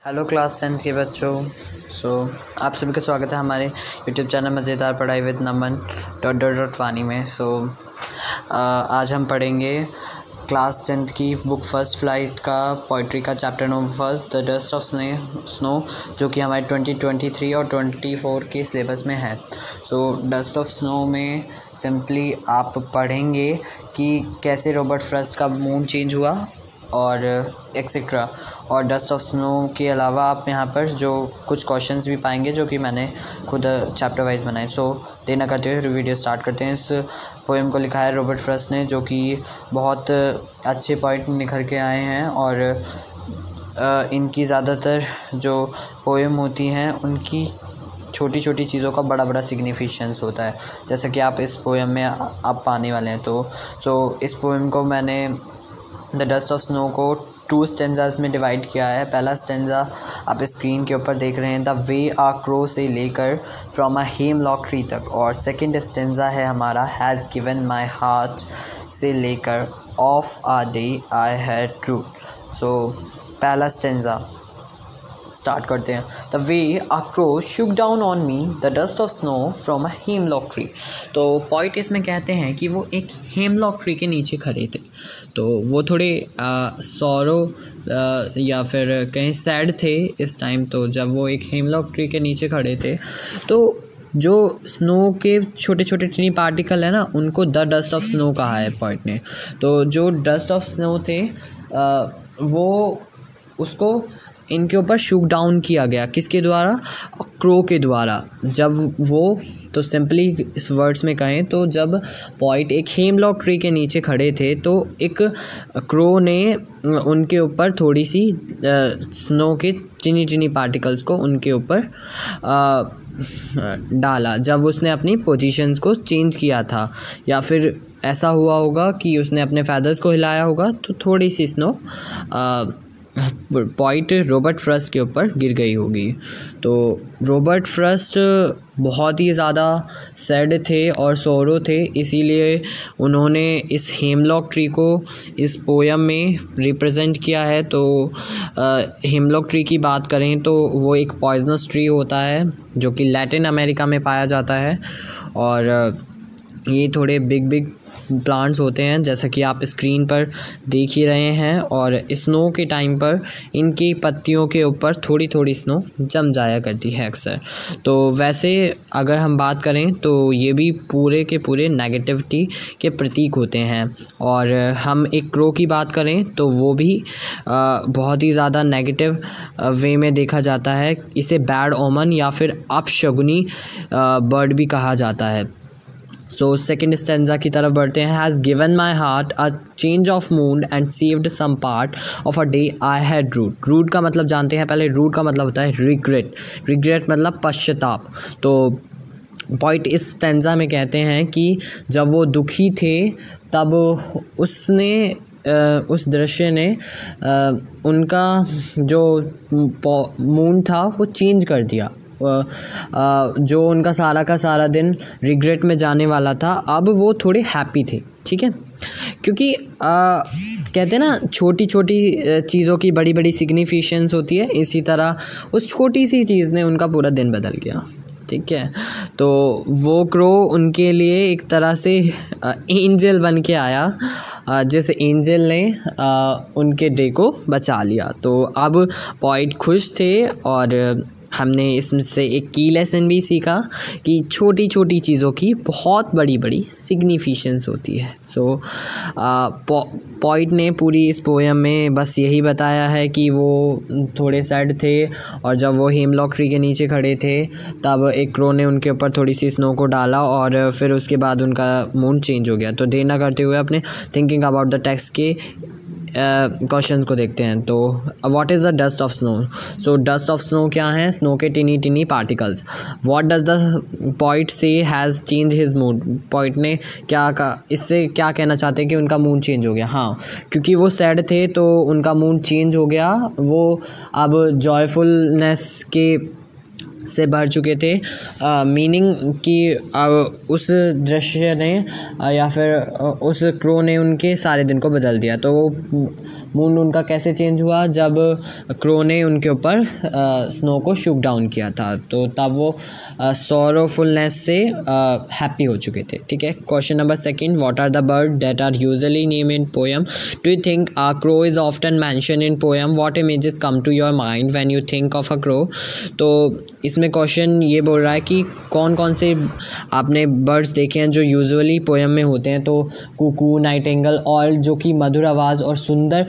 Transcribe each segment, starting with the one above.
Hello class 10th के बच्चों। आप सभी का स्वागत है हमारे यूट्यूब चैनल मज़ेदार पढ़ाई विद नमन .. में। आज हम पढ़ेंगे क्लास 10th की बुक फर्स्ट फ्लाइट का पोइट्री का chapter number 1 the dust of snow, जो कि हमारे 2023 और 24 के सिलेबस में है। डस्ट ऑफ स्नो में सिंपली आप पढ़ेंगे कि कैसे रॉबर्ट फ्रॉस्ट का मूड चेंज हुआ और एक्सेट्रा। और डस्ट ऑफ स्नो के अलावा आप यहाँ पर जो कुछ क्वेश्चंस भी पाएंगे जो कि मैंने खुद चैप्टर वाइज बनाए। देर न करते हुए वीडियो स्टार्ट करते हैं। इस पोएम को लिखा है रॉबर्ट फ्रॉस्ट ने, जो कि बहुत अच्छे पॉइंट निखर के आए हैं और इनकी ज़्यादातर जो पोएम होती हैं उनकी छोटी छोटी चीज़ों का बड़ा बड़ा सिग्निफिकेंस होता है, जैसा कि आप इस पोएम में आप पाने वाले हैं। तो इस पोएम को मैंने द डस्ट ऑफ स्नो को 2 स्टेंजास में डिवाइड किया है। पहला स्टेंजा आप स्क्रीन के ऊपर देख रहे हैं, द वे आ क्रो से लेकर फ्रॉम अ हेमलॉक ट्री तक, और सेकंड स्टेंजा है हमारा हैज़ गिवन माई हार्ट से लेकर of a day I had true. पहला स्टेंजा स्टार्ट करते हैं। The way a crow shook down on me the dust of snow from a hemlock tree. तो पॉइट इसमें कहते हैं कि वो एक हेमलॉक ट्री के नीचे खड़े थे, तो वो थोड़े सॉरो या फिर कहीं सैड थे इस टाइम। तो जब वो एक हेमलॉक ट्री के नीचे खड़े थे तो जो स्नो के छोटे छोटे टिनी पार्टिकल है ना, उनको द डस्ट ऑफ स्नो कहा है पॉइट ने। तो जो डस्ट ऑफ स्नो थे वो उसको इनके ऊपर शूक डाउन किया गया, किसके द्वारा? क्रो के द्वारा। जब वो, तो सिंपली इस वर्ड्स में कहें तो जब पॉइट एक हेमलॉक ट्री के नीचे खड़े थे तो एक क्रो ने उनके ऊपर थोड़ी सी स्नो के चिनी चिनी पार्टिकल्स को उनके ऊपर डाला, जब उसने अपनी पोजीशंस को चेंज किया था, या फिर ऐसा हुआ होगा कि उसने अपने फैदर्स को हिलाया होगा तो थोड़ी सी स्नो पॉइंट रॉबर्ट फ्रॉस्ट के ऊपर गिर गई होगी। तो रॉबर्ट फ्रॉस्ट बहुत ही ज़्यादा सैड थे और सोरो थे, इसीलिए उन्होंने इस हेमलॉक ट्री को इस पोयम में रिप्रेजेंट किया है। तो हेमलॉक ट्री की बात करें तो वो एक पॉइजनस ट्री होता है जो कि लैटिन अमेरिका में पाया जाता है, और ये थोड़े बिग बिग प्लांट्स होते हैं जैसा कि आप स्क्रीन पर देख ही रहे हैं। और स्नो के टाइम पर इनकी पत्तियों के ऊपर थोड़ी थोड़ी स्नो जम जाया करती है अक्सर। तो वैसे अगर हम बात करें तो ये भी पूरे के पूरे नेगेटिविटी के प्रतीक होते हैं। और हम एक क्रो की बात करें तो वो भी बहुत ही ज़्यादा नेगेटिव वे में देखा जाता है। इसे बैड ओमन या फिर अपशगुनी बर्ड भी कहा जाता है। सेकंड स्टेंजा की तरफ बढ़ते हैं। Has given my heart a change of mood and saved some part of a day I had root. Root का मतलब जानते हैं पहले। रूट का मतलब होता है रिग्रेट। रिग्रेट मतलब पश्चाताप। तो पॉइंट इस स्टेंजा में कहते हैं कि जब वो दुखी थे तब उसने उस दृश्य ने उनका जो मूड था वो चेंज कर दिया। जो उनका सारा का सारा दिन रिग्रेट में जाने वाला था, अब वो थोड़े हैप्पी थे। ठीक है, क्योंकि कहते हैं ना छोटी छोटी चीज़ों की बड़ी बड़ी सिग्निफिकेंस होती है, इसी तरह उस छोटी सी चीज़ ने उनका पूरा दिन बदल गया। ठीक है, तो वो क्रो उनके लिए एक तरह से एंजल बन के आया, जिस एंजल ने उनके डे को बचा लिया। तो अब पॉइंट खुश थे और हमने इसमें से एक की लेसन भी सीखा कि छोटी छोटी चीज़ों की बहुत बड़ी बड़ी सिग्निफिकेंस होती है। पॉइंट ने पूरी इस पोएम में बस यही बताया है कि वो थोड़े सैड थे और जब वो हेमलॉक ट्री के नीचे खड़े थे तब एक क्रो ने उनके ऊपर थोड़ी सी स्नो को डाला और फिर उसके बाद उनका मूड चेंज हो गया। तो देर ना करते हुए अपने थिंकिंग अबाउट द टेक्स्ट के क्वेश्चंस को देखते हैं। तो what is the dust of snow? Dust of snow क्या है? स्नो के tiny tiny particles. What does the poet say has change his mood? Poet ने क्या कहा, इससे क्या कहना चाहते हैं कि उनका मूड चेंज हो गया। हाँ, क्योंकि वो सैड थे तो उनका मूड चेंज हो गया, वो अब जॉयफुलनेस के से भर चुके थे। मीनिंग कि उस दृश्य ने या फिर उस क्रो ने उनके सारे दिन को बदल दिया। तो वो मूड उनका कैसे चेंज हुआ, जब क्रो ने उनके ऊपर स्नो को शूक डाउन किया था, तो तब वो सॉरोफुलनेस से हैप्पी हो चुके थे। ठीक है। Question number second, what are the bird that are usually name in poem? Do you think a crow is often mention in poem? What images come to your mind when you think of a crow? तो इसमें question ये बोल रहा है कि कौन कौन से आपने बर्ड्स देखे हैं जो यूजुअली पोएम में होते हैं। तो कुकू, नाइटिंगेल और जो कि मधुर आवाज़ और सुंदर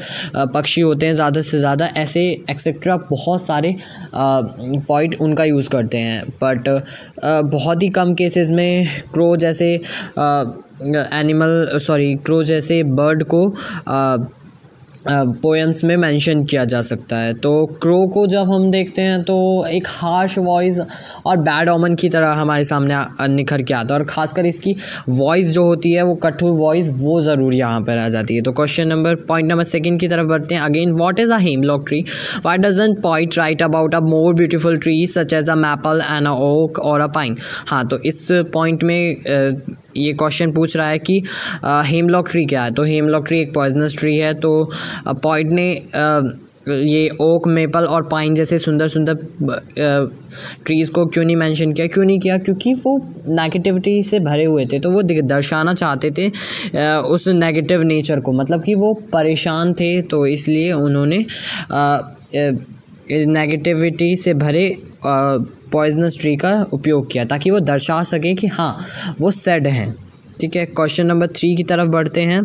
पक्षी होते हैं ज़्यादा से ज़्यादा, ऐसे एक्सेट्रा बहुत सारे पॉइंट उनका यूज़ करते हैं। बट बहुत ही कम केसेस में क्रो जैसे क्रो जैसे बर्ड को पोएम्स में मेंशन किया जा सकता है। तो क्रो को जब हम देखते हैं तो एक हार्श वॉइस और बैड ओमन की तरह हमारे सामने निखर के आता है, और ख़ासकर इसकी वॉइस जो होती है वो कठोर वॉइस वो ज़रूर यहाँ पर आ जाती है। तो पॉइंट नंबर सेकंड की तरफ बढ़ते हैं। Again, what is a hemlock tree? Why doesn't poet write about a more beautiful tree such as a maple and a oak और अ पाइन? हाँ, तो इस पॉइंट में ये क्वेश्चन पूछ रहा है कि हेमलॉक ट्री क्या है। तो हेमलॉक ट्री एक पॉइजनस ट्री है। तो पॉइंट ने ये ओक, मेपल और पाइन जैसे सुंदर सुंदर ट्रीज़ को क्यों नहीं मेंशन किया? क्योंकि वो नेगेटिविटी से भरे हुए थे। तो वो दर्शाना चाहते थे उस नेगेटिव नेचर को, मतलब कि वो परेशान थे, तो इसलिए उन्होंने नेगेटिविटी से भरे पॉइजनस ट्री का उपयोग किया ताकि वो दर्शा सके कि हाँ वो सैड हैं। ठीक है। क्वेश्चन नंबर 3 की तरफ बढ़ते हैं।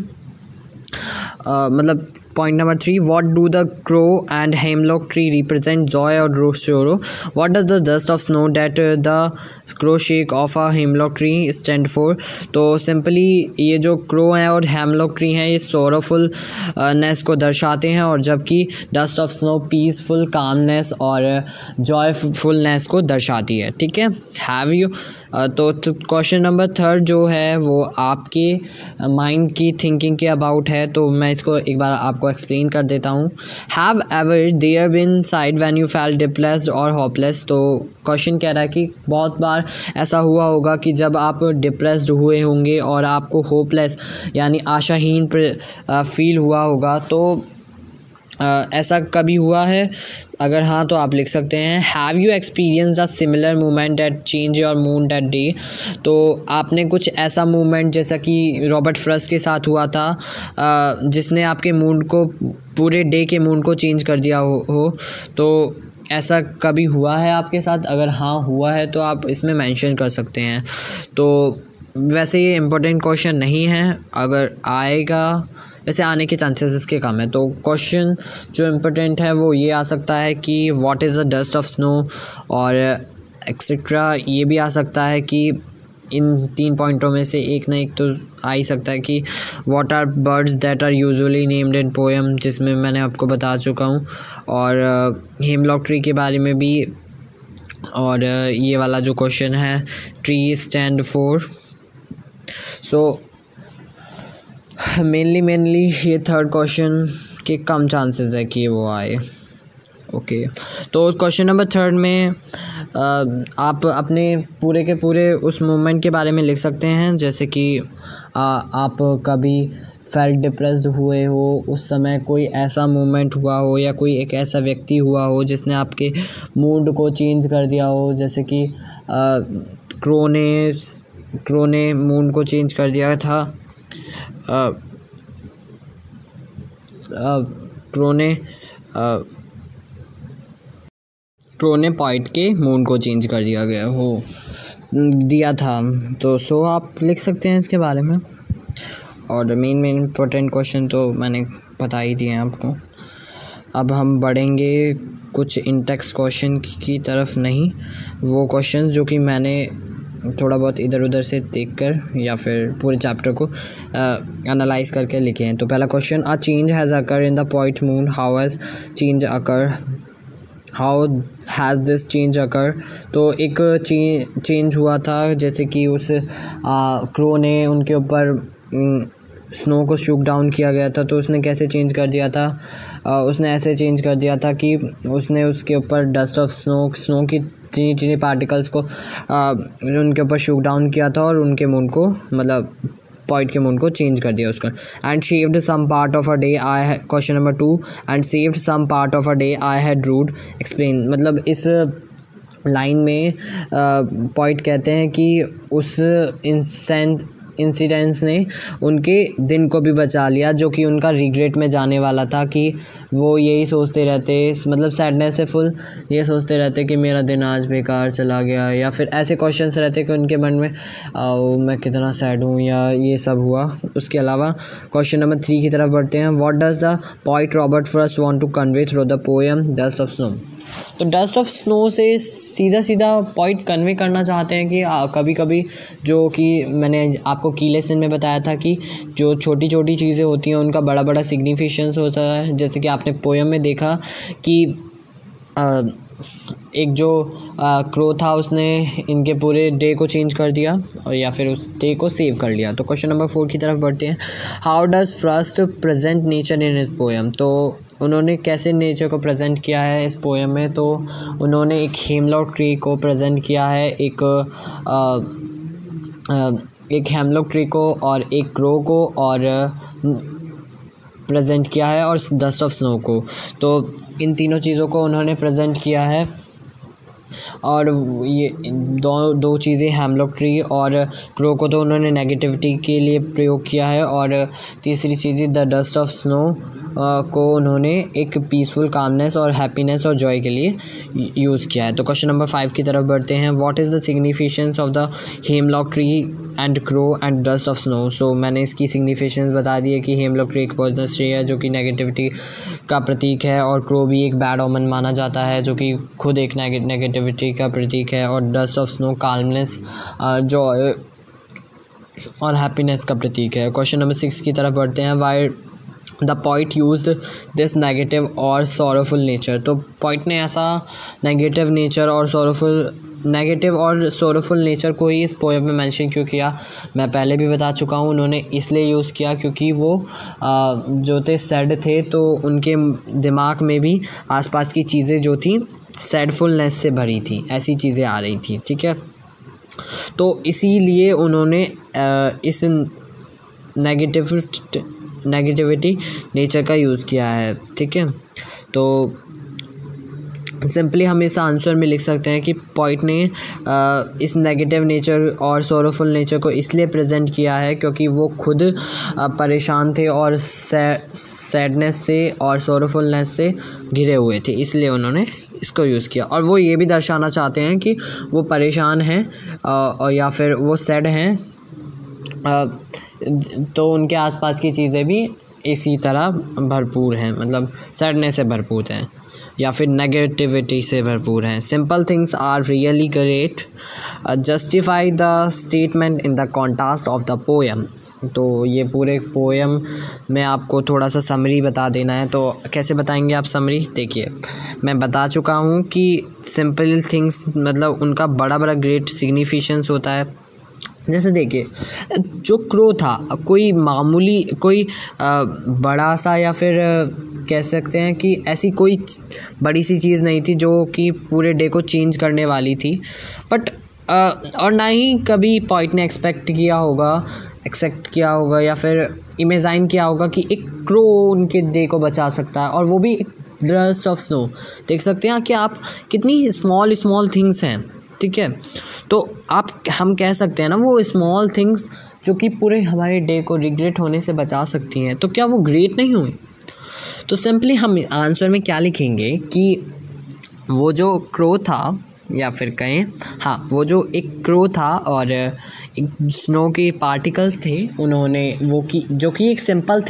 Point number 3, what do the crow and hemlock tree represent? Joy और सोरो? What does the dust of snow that the crow shake of a hemlock tree stand for? तो सिंपली ये जो क्रो हैं और हेमलॉक ट्री हैं ये sorrowful नेस को दर्शाते हैं, और जबकि dust of snow peaceful calmness और जॉयफुलनेस को दर्शाती है। ठीक है। हैव यू तो क्वेश्चन नंबर 3 जो है वो आपके माइंड की थिंकिंग के अबाउट है। तो मैं इसको एक बार आपको एक्सप्लेन कर देता हूँ। Have ever there been side when you felt depressed और होपलेस? तो क्वेश्चन कह रहा है कि बहुत बार ऐसा हुआ होगा कि जब आप डिप्रेस्ड हुए होंगे और आपको होपलेस यानी आशाहीन फील हुआ होगा। तो ऐसा कभी हुआ है? अगर हाँ तो आप लिख सकते हैं have you experience a similar movement that change your mood that day? तो आपने कुछ ऐसा मूवमेंट जैसा कि रॉबर्ट फ्रॉस्ट के साथ हुआ था जिसने आपके मूड को, पूरे डे के मूड को चेंज कर दिया हो। तो ऐसा कभी हुआ है आपके साथ? अगर हाँ हुआ है तो आप इसमें मेंशन कर सकते हैं। तो वैसे ये इम्पोर्टेंट क्वेश्चन नहीं है, अगर आएगा वैसे आने के चांसेस इसके कम है। तो क्वेश्चन जो इम्पोर्टेंट है वो ये आ सकता है कि what is the dust of snow, और एक्सेट्रा ये भी आ सकता है कि इन 3 पॉइंटों में से एक ना एक तो आ ही सकता है कि what are birds that are usually named in poem, जिसमें मैंने आपको बता चुका हूँ, और हेमलॉक ट्री के बारे में भी, और ये वाला जो क्वेश्चन है tree stand for. So mainly ये 3rd क्वेश्चन के कम चांसेस है कि वो आए। ओके। तो क्वेश्चन नंबर 3 में आप अपने पूरे के पूरे उस मोमेंट के बारे में लिख सकते हैं, जैसे कि आप कभी फेल्ट डिप्रेस्ड हुए हो, उस समय कोई ऐसा मोमेंट हुआ हो या कोई एक ऐसा व्यक्ति हुआ हो जिसने आपके मूड को चेंज कर दिया हो, जैसे कि क्रो ने मूड को चेंज कर दिया था। क्रो ने पॉइंट के मूड को चेंज कर दिया था। तो आप लिख सकते हैं इसके बारे में। और मेन इम्पोर्टेंट क्वेश्चन तो मैंने बता ही दिए हैं आपको। अब हम बढ़ेंगे कुछ इंटेक्स्ट क्वेश्चन की तरफ, नहीं वो क्वेश्चन जो कि मैंने थोड़ा बहुत इधर उधर से देखकर या फिर पूरे चैप्टर को एनालाइज करके लिखे हैं। तो पहला question, a change has occur in the poet mood, how has this change occur? तो एक चेंज हुआ था, जैसे कि उस क्रो ने उनके ऊपर स्नो को शूक डाउन किया गया था। तो उसने कैसे चेंज कर दिया था? उसने ऐसे चेंज कर दिया था कि उसने उसके ऊपर डस्ट ऑफ स्नो की चीनी चीनी पार्टिकल्स को उनके ऊपर शूट डाउन किया था और उनके मून को मतलब पॉइंट के मून को चेंज कर दिया उसका। And saved some part of a day I question number 2 and saved some part of a day I had rued explain. मतलब इस लाइन में पॉइंट कहते हैं कि उस इंसिडेंट्स ने उनके दिन को भी बचा लिया जो कि उनका रिग्रेट में जाने वाला था, कि वो यही सोचते रहते, मतलब सैडनेस से फुल ये सोचते रहते कि मेरा दिन आज बेकार चला गया, या फिर ऐसे क्वेश्चंस रहते कि उनके मन में मैं कितना सैड हूँ या ये सब हुआ। उसके अलावा क्वेश्चन नंबर 3 की तरफ बढ़ते हैं। What does the poet Robert Frost want to convey through the poem dust of snow. तो डस्ट ऑफ स्नो से सीधा सीधा पॉइंट कन्वे करना चाहते हैं कि कभी कभी जो कि मैंने आपको की लेसन में बताया था कि जो छोटी छोटी चीज़ें होती हैं उनका बड़ा बड़ा सिग्निफिकेंस होता है। जैसे कि आपने पोएम में देखा कि एक जो क्रो था उसने इनके पूरे डे को चेंज कर दिया और या फिर उस डे को सेव कर लिया। तो क्वेश्चन नंबर 4 की तरफ बढ़ते हैं। How does Frost present nature in his poem. तो उन्होंने कैसे नेचर को प्रेजेंट किया है इस पोएम में। तो उन्होंने एक हेमलॉक ट्री को प्रेजेंट किया है, एक हेमलॉक ट्री को और एक क्रो को और प्रेजेंट किया है और डस्ट ऑफ स्नो को। तो इन तीनों चीज़ों को उन्होंने प्रेजेंट किया है और ये दो चीज़ें हेमलॉक ट्री और क्रो को तो उन्होंने नेगेटिविटी के लिए प्रयोग किया है और तीसरी चीज़ द डस्ट ऑफ स्नो को उन्होंने एक पीसफुल कामनेस और हैप्पीनेस और जॉय के लिए यूज़ किया है। तो क्वेश्चन नंबर 5 की तरफ बढ़ते हैं। What is the significance of the hemlock tree and crow and dust of snow. So मैंने इसकी सिग्निफिकेंस बता दी है कि हेमलॉक ट्री एक पॉइजनस ट्री है जो कि नेगेटिविटी का प्रतीक है और क्रो भी एक बैड ओमन माना जाता है जो कि खुद एक नेगेटिविटी का प्रतीक है और dust of snow calmness Joy और हैप्पीनेस का प्रतीक है। क्वेश्चन नंबर 6 की तरफ बढ़ते हैं। Why the poet use this negative और सॉरोफुल नेचर। तो पोइट ने ऐसा नेगेटिव और सोरोफुल नेचर को ही इस पोएम में मेंशन क्यों किया, मैं पहले भी बता चुका हूँ। उन्होंने इसलिए यूज़ किया क्योंकि वो जो थे सैड थे तो उनके दिमाग में भी आसपास की चीज़ें जो थी सैडफुलनेस से भरी थी, ऐसी चीज़ें आ रही थी। ठीक है, तो इसीलिए उन्होंने इस नेगेटिविटी नेचर का यूज़ किया है। ठीक है, तो सिंपली हम इस आंसर में लिख सकते हैं कि पोइट ने इस नेगेटिव नेचर और सोरोफुल नेचर को इसलिए प्रेजेंट किया है क्योंकि वो खुद परेशान थे और सैडनेस से और सोरोफुलनेस से घिरे हुए थे, इसलिए उन्होंने इसको यूज़ किया। और वो ये भी दर्शाना चाहते हैं कि वो परेशान हैं और या फिर वो सैड हैं तो उनके आसपास की चीज़ें भी इसी तरह भरपूर हैं, मतलब सैडनेस से भरपूर हैं या फिर नेगेटिविटी से भरपूर हैं। Simple things are really great, justify the statement in the context of the poem. तो ये पूरे पोएम में आपको थोड़ा सा समरी बता देना है। तो कैसे बताएंगे आप समरी? देखिए, मैं बता चुका हूँ कि सिंपल थिंग्स मतलब उनका बड़ा बड़ा ग्रेट सिग्निफिकेंस होता है। जैसे देखिए, जो क्रो था कोई मामूली कोई बड़ा सा या फिर कह सकते हैं कि ऐसी कोई बड़ी सी चीज़ नहीं थी जो कि पूरे डे को चेंज करने वाली थी, बट और ना ही कभी पोइट ने एक्सपेक्ट किया होगा या फिर इमेजाइन किया होगा कि एक क्रो उनके डे को बचा सकता है, और वो भी डस्ट ऑफ स्नो। देख सकते हैं कि आप कितनी स्मॉल थिंग्स हैं। ठीक है, तो हम कह सकते हैं ना वो स्मॉल थिंग्स जो कि पूरे हमारे डे को रिग्रेट होने से बचा सकती हैं, तो क्या वो ग्रेट नहीं हुई? तो सिंपली हम आंसर में क्या लिखेंगे कि वो जो क्रो था या फिर कहें वो जो एक क्रो था और एक स्नो के पार्टिकल्स थे, उन्होंने जो कि सिंपल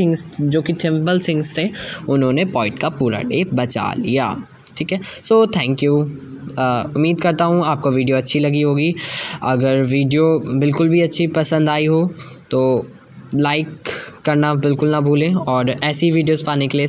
थिंग्स थे, उन्होंने पोइट का पूरा डे बचा लिया। ठीक है, सो थैंक यू। उम्मीद करता हूँ आपको वीडियो अच्छी लगी होगी। अगर वीडियो बिल्कुल भी अच्छी पसंद आई हो तो लाइक करना बिल्कुल ना भूलें और ऐसी वीडियोस पाने के लिए